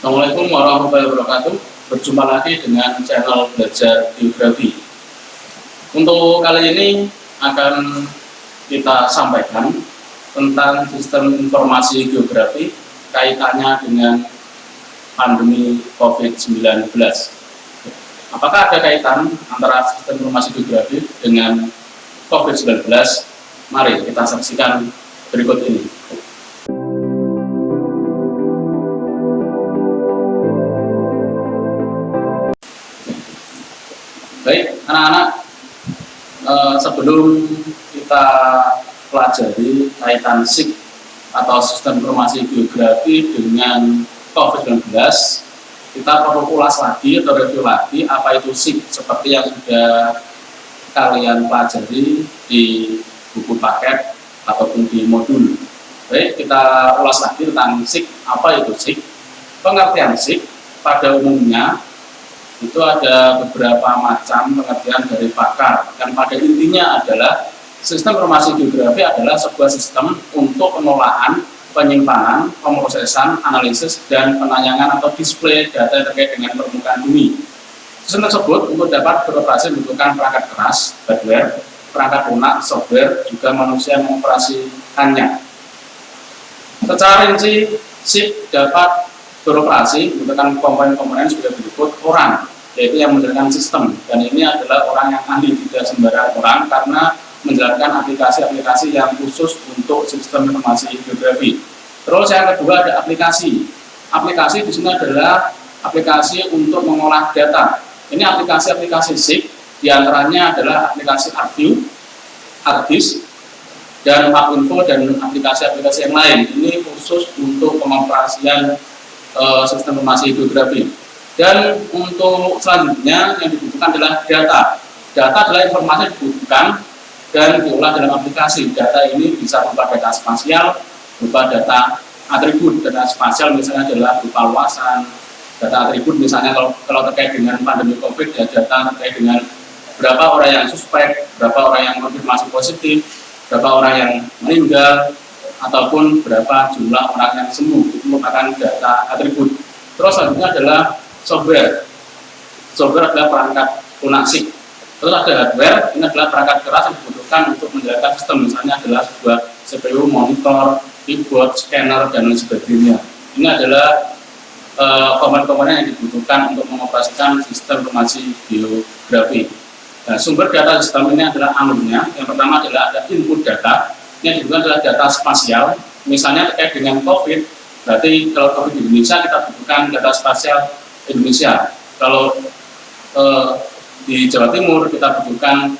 Assalamualaikum warahmatullahi wabarakatuh. Berjumpa lagi dengan channel Belajar Geografi. Untuk kali ini akan kita sampaikan tentang sistem informasi geografi kaitannya dengan pandemi COVID-19. Apakah ada kaitan antara sistem informasi geografi dengan COVID-19? Mari kita saksikan berikut ini. Baik, anak-anak, sebelum kita pelajari kaitan SIG atau Sistem Informasi Geografi dengan COVID-19, kita perlu ulas lagi atau review lagi apa itu SIG seperti yang sudah kalian pelajari di buku paket ataupun di modul. Baik, kita ulas lagi tentang SIG. Apa itu SIG? Pengertian SIG pada umumnya itu ada beberapa macam pengertian dari pakar, dan pada intinya adalah sistem informasi geografi adalah sebuah sistem untuk pengelolaan, penyimpanan, pemrosesan, analisis, dan penayangan atau display data terkait dengan permukaan bumi. Sistem tersebut untuk dapat beroperasi membutuhkan perangkat keras, hardware, perangkat lunak, software, juga manusia yang mengoperasikannya. Secara rinci, SIG dapat beroperasi menggunakan komponen-komponen sebagai berikut: orang, yaitu yang menjalankan sistem, dan ini adalah orang yang ahli, tidak sembarang orang, karena menjalankan aplikasi-aplikasi yang khusus untuk sistem informasi geografi. Terus yang kedua ada aplikasi. Aplikasi di sini adalah aplikasi untuk mengolah data. Ini aplikasi-aplikasi SIG, diantaranya adalah aplikasi ArcView, ArcGIS, dan MapInfo, dan aplikasi-aplikasi yang lain. Ini khusus untuk pengoperasian sistem informasi geografi. Dan untuk selanjutnya yang dibutuhkan adalah data. Data adalah informasi yang dibutuhkan dan diolah dalam aplikasi. Data ini bisa berupa data spasial, berupa data atribut. Data spasial misalnya adalah berupa luasan. Data atribut misalnya kalau terkait dengan pandemi COVID, ya data terkait dengan berapa orang yang suspek, berapa orang yang konfirmasi positif, berapa orang yang meninggal, ataupun berapa jumlah orang yang sembuh. Itu merupakan data atribut. Terus selanjutnya adalah software. Software adalah perangkat lunak SIG. Terus ada hardware, ini adalah perangkat keras yang dibutuhkan untuk menjalankan sistem. Misalnya adalah sebuah CPU, monitor, keyboard, scanner, dan lain sebagainya. Ini adalah komponen-komponen yang dibutuhkan untuk mengoperasikan sistem informasi geografi. Nah, sumber data sistem ini adalah alurnya. Yang pertama adalah ada input data. Yang kedua adalah data spasial. Misalnya terkait dengan COVID, berarti kalau COVID di Indonesia kita butuhkan data spasial Indonesia. Kalau di Jawa Timur kita butuhkan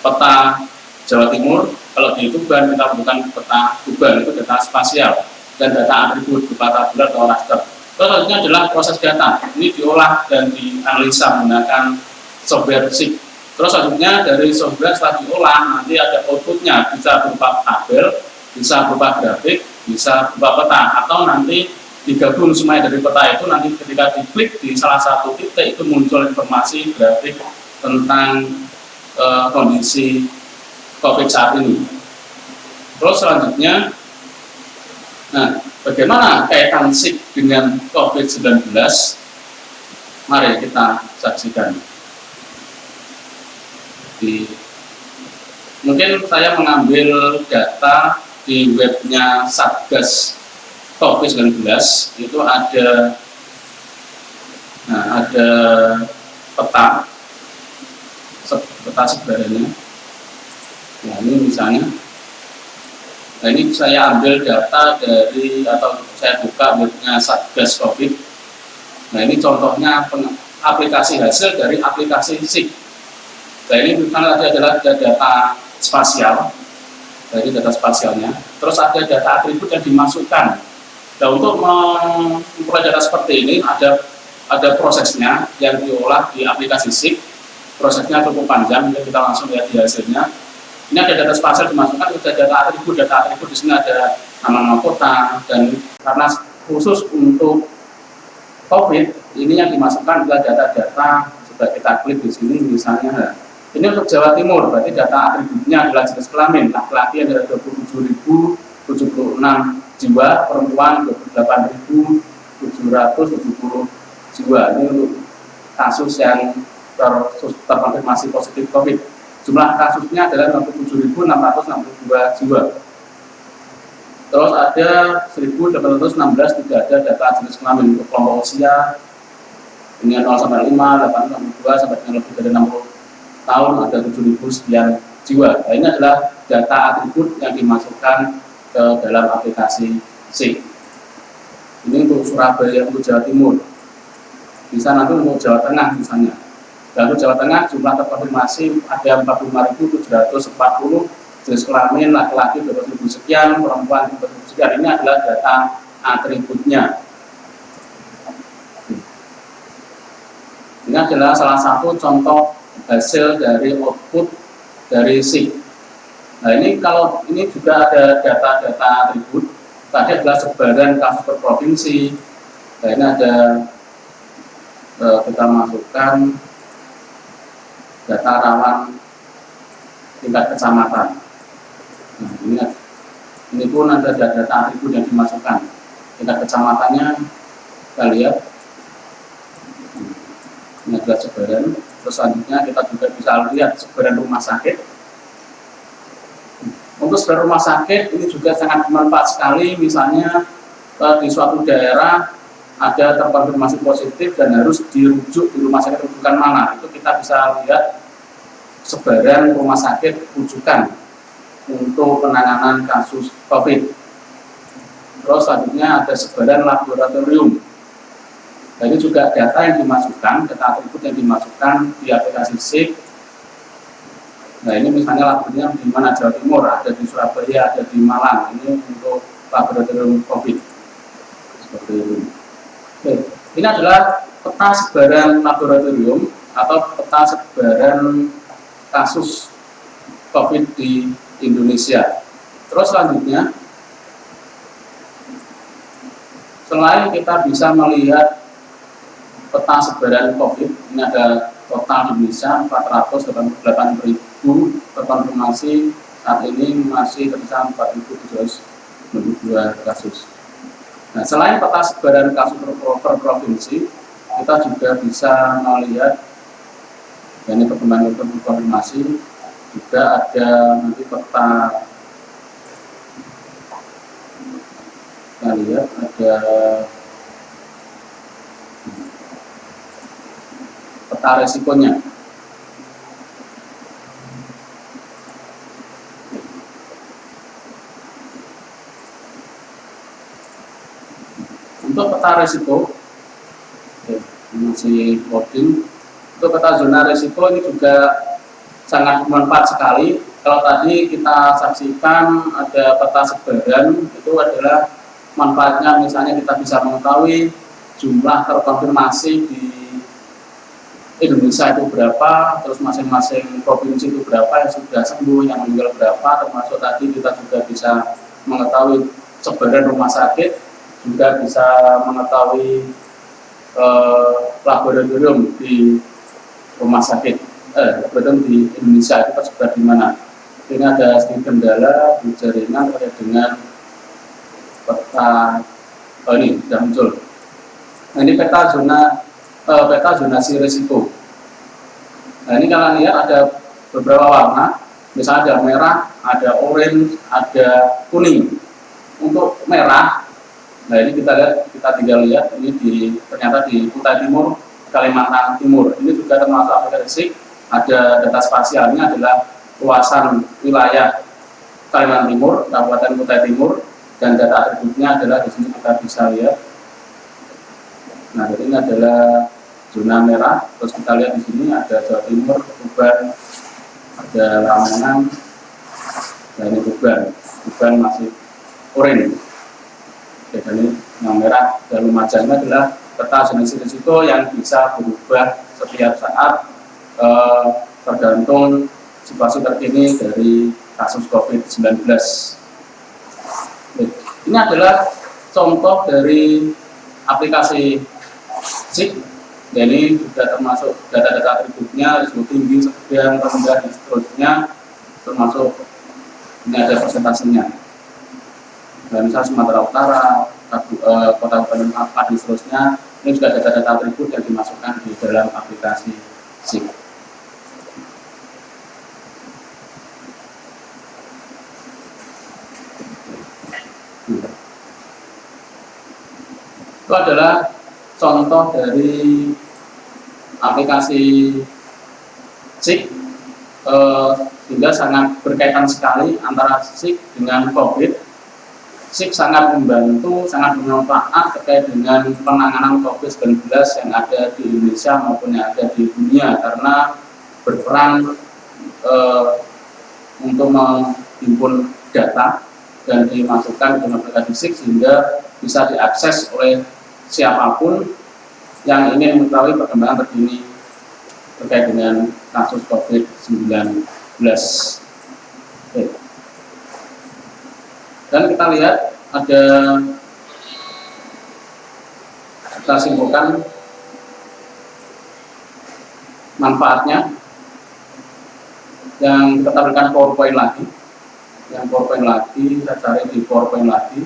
peta Jawa Timur. Kalau di Tuban kita butuhkan peta Tuban, itu data spasial, dan data atribut berupa tabular atau raster. Terus selanjutnya adalah proses data. Ini diolah dan dianalisa menggunakan software SIG. Terus selanjutnya dari software setelah diolah nanti ada outputnya, bisa berupa tabel, bisa berupa grafik, bisa berupa peta, atau nanti digabung semuanya dari peta itu. Nanti ketika diklik di salah satu titik itu muncul informasi grafik tentang kondisi COVID saat ini. Terus selanjutnya, nah, bagaimana kaitan SIG dengan COVID-19? Mari kita saksikan. Mungkin saya mengambil data di webnya Satgas COVID-19. Itu ada peta sebarannya. Nah, ini misalnya, nah ini saya ambil data dari, atau saya buka webnya Satgas COVID. Nah, ini contohnya aplikasi hasil dari aplikasi SIG. Nah, ini misalnya adalah data spasial, dari data spasialnya. Terus ada data atribut yang dimasukkan. Nah, untuk memperoleh data seperti ini ada prosesnya yang diolah di aplikasi SIG. Prosesnya cukup panjang, kita langsung lihat di hasilnya. Ini ada data spasial dimasukkan, ada data atribut di sini ada nama kota, dan karena khusus untuk COVID ini yang dimasukkan adalah data-data. Coba kita klik di sini misalnya. Ini untuk Jawa Timur, berarti data atributnya adalah jenis kelamin. Laki-laki adalah 27.076 jiwa, perempuan 28.770 jiwa. Ini untuk kasus yang terkonfirmasi positif COVID. Jumlah kasusnya adalah 67.662 jiwa. Terus ada 1.816 tidak ada data jenis kelamin untuk kelompok usia ini 0 sampai 5, 8 sampai 2 sampai dengan lebih dari 60 tahun ada 7.000 sekian jiwa. Nah, ini adalah data atribut yang dimasukkan ke dalam aplikasi SIG. Ini untuk Surabaya, untuk Jawa Timur. Bisa nanti untuk Jawa Tengah misalnya. Dan untuk Jawa Tengah jumlah terkonfirmasi ada 45.740 jenis kelamin laki-laki 20.000 sekian, perempuan 20.000 sekian. Ini adalah data atributnya. Ini adalah salah satu contoh hasil dari output dari SIG. Nah, ini kalau ini juga ada data-data atribut. Tadi adalah sebaran kasus per provinsi. Nah, ini ada kita masukkan data rawan tingkat kecamatan. Nah, ini pun ada data atribut yang dimasukkan. Tingkat kecamatannya kita lihat. Ini adalah sebaran. Terus selanjutnya kita juga bisa lihat sebaran rumah sakit. Untuk sebaran rumah sakit ini juga sangat bermanfaat sekali. Misalnya di suatu daerah ada terkonfirmasi positif dan harus dirujuk di rumah sakit rujukan mana, itu kita bisa lihat sebaran rumah sakit rujukan untuk penanganan kasus COVID. Terus selanjutnya ada sebaran laboratorium. Nah, ini juga data yang dimasukkan, data atribut yang dimasukkan di aplikasi SIG. Nah, ini misalnya laboratoriumnya di mana, Jawa Timur, ada di Surabaya, ada di Malang. Ini untuk laboratorium COVID. Seperti ini. Oke, ini adalah peta sebaran laboratorium atau peta sebaran kasus COVID di Indonesia. Terus selanjutnya, selain kita bisa melihat peta sebaran COVID, ini ada total Indonesia 488.000 terkonfirmasi, saat ini masih tersisa 4.792 kasus. Nah, selain peta sebaran kasus per provinsi, kita juga bisa melihat ini perkembangan konfirmasi, juga ada nanti peta, kita lihat ada peta resikonya. Untuk peta resiko, masih loading. Untuk peta zona resiko ini juga sangat bermanfaat sekali. Kalau tadi kita saksikan ada peta sebaran, itu adalah manfaatnya, misalnya kita bisa mengetahui jumlah terkonfirmasi di Indonesia itu berapa, terus masing-masing provinsi itu berapa yang sudah sembuh, yang meninggal berapa, termasuk tadi kita juga bisa mengetahui sebaran rumah sakit, juga bisa mengetahui laboratorium di rumah sakit, laboratorium di Indonesia itu tersebar di mana. Ini ada sedikit kendala di jaringan terkait dengan peta, ini sudah muncul. Nah, ini peta zonasi risiko. Nah, ini kalian lihat ada beberapa warna, misalnya ada merah, ada oranye, ada kuning. Untuk merah, nah ini kita tinggal lihat, ini ternyata di Kutai Timur, Kalimantan Timur. Ini juga termasuk aplikasi SIG. Ada data spasialnya adalah luasan wilayah Kalimantan Timur, Kabupaten Kutai Timur, dan data atributnya adalah di sini kita bisa lihat. Nah, jadi ini adalah zona merah. Terus kita lihat di sini ada Jawa Timur, Tuban, ada Lamongan, dan ini Tuban masih oranye. Oke, dan ini yang merah dan Lumajang ini adalah peta zonasi risiko yang bisa berubah setiap saat tergantung situasi terkini dari kasus COVID-19. Ini adalah contoh dari aplikasi SIG. Jadi juga termasuk data-data atributnya, risiko tinggi, sedang, rendah, dan seterusnya, termasuk ini ada persentasenya. Dan misalnya Sumatera Utara, kota-kota dan seterusnya, ini juga data-data atribut yang dimasukkan di dalam aplikasi SIG. Itu adalah contoh dari aplikasi SIG, sehingga sangat berkaitan sekali antara SIG dengan COVID. SIG sangat membantu, sangat bermanfaat terkait dengan penanganan COVID-19 yang ada di Indonesia maupun yang ada di dunia, karena berperan untuk menghimpun data dan dimasukkan ke dalam aplikasi SIG sehingga bisa diakses oleh siapapun yang ingin mengetahui perkembangan terkini terkait dengan kasus COVID-19. Dan kita lihat ada, kita simpulkan manfaatnya. Yang kita tampilkan PowerPoint lagi, saya cari di PowerPoint lagi.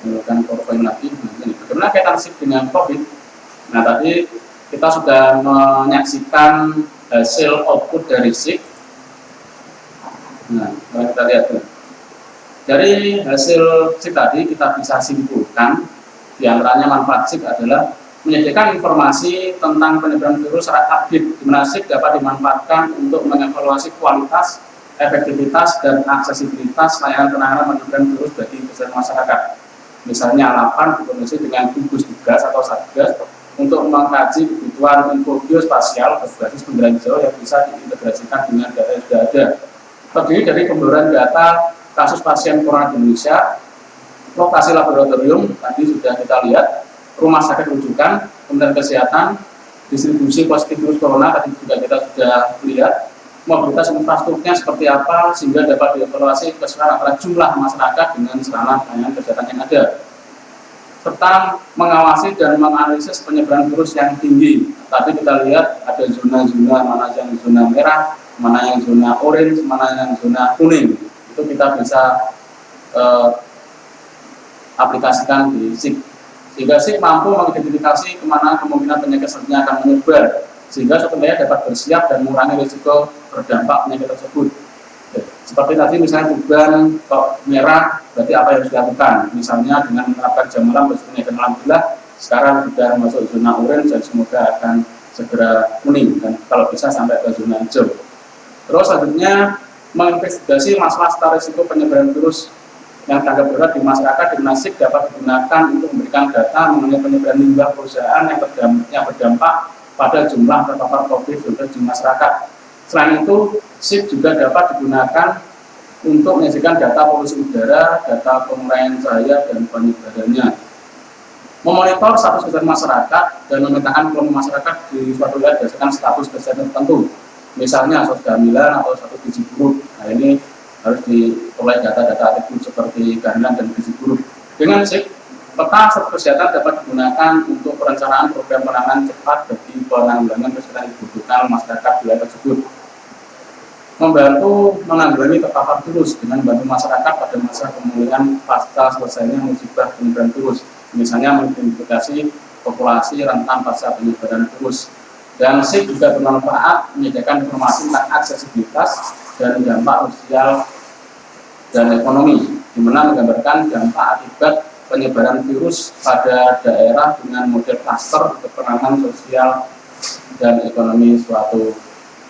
Menggunakan PowerPoint lagi. Bagaimana kaitan SIG dengan COVID? Nah, tadi kita sudah menyaksikan hasil output dari SIG. Nah, mari kita lihat dulu. Dari hasil SIG tadi kita bisa simpulkan, di antaranya manfaat SIG adalah menyediakan informasi tentang penyebaran virus secara update, di mana SIG dapat dimanfaatkan untuk mengevaluasi kualitas, efektivitas, dan aksesibilitas layanan penanganan penyebaran virus bagi kesehatan masyarakat. Misalnya LAPAN berkoordinasi dengan gugus tugas atau satgas untuk mengkaji kebutuhan info geospasial berbasis penggunaan jauh yang bisa diintegrasikan dengan data yang sudah ada. Terdiri dari pembaruan data kasus pasien corona di Indonesia, lokasi laboratorium tadi sudah kita lihat, rumah sakit rujukan, Kementerian Kesehatan, distribusi positif virus corona tadi juga kita sudah lihat, mobilitas infrastrukturnya seperti apa sehingga dapat dievaluasi kesesuaian antara jumlah masyarakat dengan sarana pelayanan kesehatan yang ada, serta mengawasi dan menganalisis penyebaran virus yang tinggi. Tadi kita lihat ada zona-zona, mana yang zona merah, mana yang zona orange, mana yang zona kuning. Itu kita bisa aplikasikan di SIG, sehingga SIG mampu mengidentifikasi kemana kemungkinan penyakit selanjutnya akan menyebar, sehingga suatu wilayah dapat bersiap dan mengurangi risiko berdampak penyakit tersebut. Seperti tadi misalnya tuban kok merah, berarti apa yang harus dilakukan? Misalnya dengan menerapkan jam malam, dan alhamdulillah sekarang sudah masuk zona orange dan semoga akan segera kuning dan kalau bisa sampai ke zona hijau. Terus selanjutnya menginvestigasi masalah serta risiko penyebaran virus yang tanggap berat di masyarakat, di mana SIG dapat digunakan untuk memberikan data mengenai penyebaran limbah perusahaan yang berdampak pada jumlah terpapar COVID-19 di masyarakat. Selain itu, SIG juga dapat digunakan untuk menyajikan data polusi udara, data penguraian cahaya, dan penyebarannya. Memonitor status kesehatan masyarakat dan memetakan kelompok masyarakat di suatu wilayah berdasarkan status kesehatan tertentu, misalnya status kehamilan atau status gizi buruk. Nah, ini harus diperoleh data-data atribut seperti kehamilan dan gizi buruk. Dengan SIG, peta status kesehatan dapat digunakan untuk perencanaan program penanganan cepat bagi penanggulangan kesehatan yang dibutuhkan masyarakat wilayah tersebut. Membantu menanggulangi terpapar virus dengan membantu masyarakat pada masa pemulihan pasca selesainya musibah penyebaran virus, misalnya mengidentifikasi populasi rentan pasca penyebaran virus. Dan SIG juga bermanfaat menyediakan informasi tentang aksesibilitas dan dampak sosial dan ekonomi, di mana menggambarkan dampak akibat penyebaran virus pada daerah dengan model klaster untuk penanganan sosial dan ekonomi suatu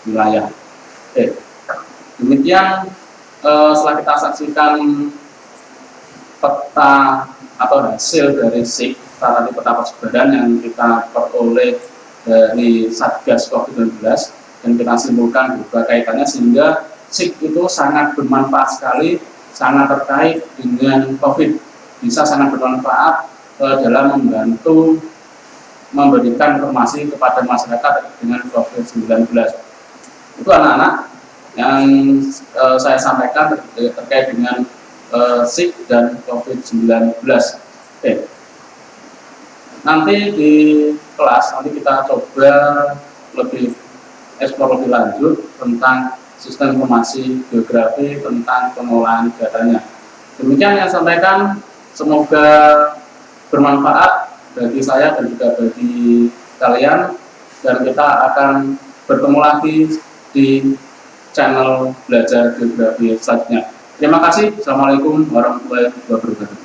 wilayah. Demikian setelah kita saksikan peta atau hasil dari SIG, tadi peta persebaran yang kita peroleh dari Satgas COVID-19 dan kita simpulkan beberapa kaitannya, sehingga SIG itu sangat bermanfaat sekali, sangat terkait dengan COVID, bisa sangat bermanfaat dalam membantu memberikan informasi kepada masyarakat dengan COVID-19. Itu anak-anak yang saya sampaikan terkait dengan SIG dan COVID-19. Nanti di kelas nanti kita coba lebih eksplor lebih lanjut tentang sistem informasi geografi, tentang pengolahan datanya. Demikian yang saya sampaikan, semoga bermanfaat bagi saya dan juga bagi kalian, dan kita akan bertemu lagi di channel belajar geografi selanjutnya. Terima kasih. Assalamualaikum warahmatullahi wabarakatuh.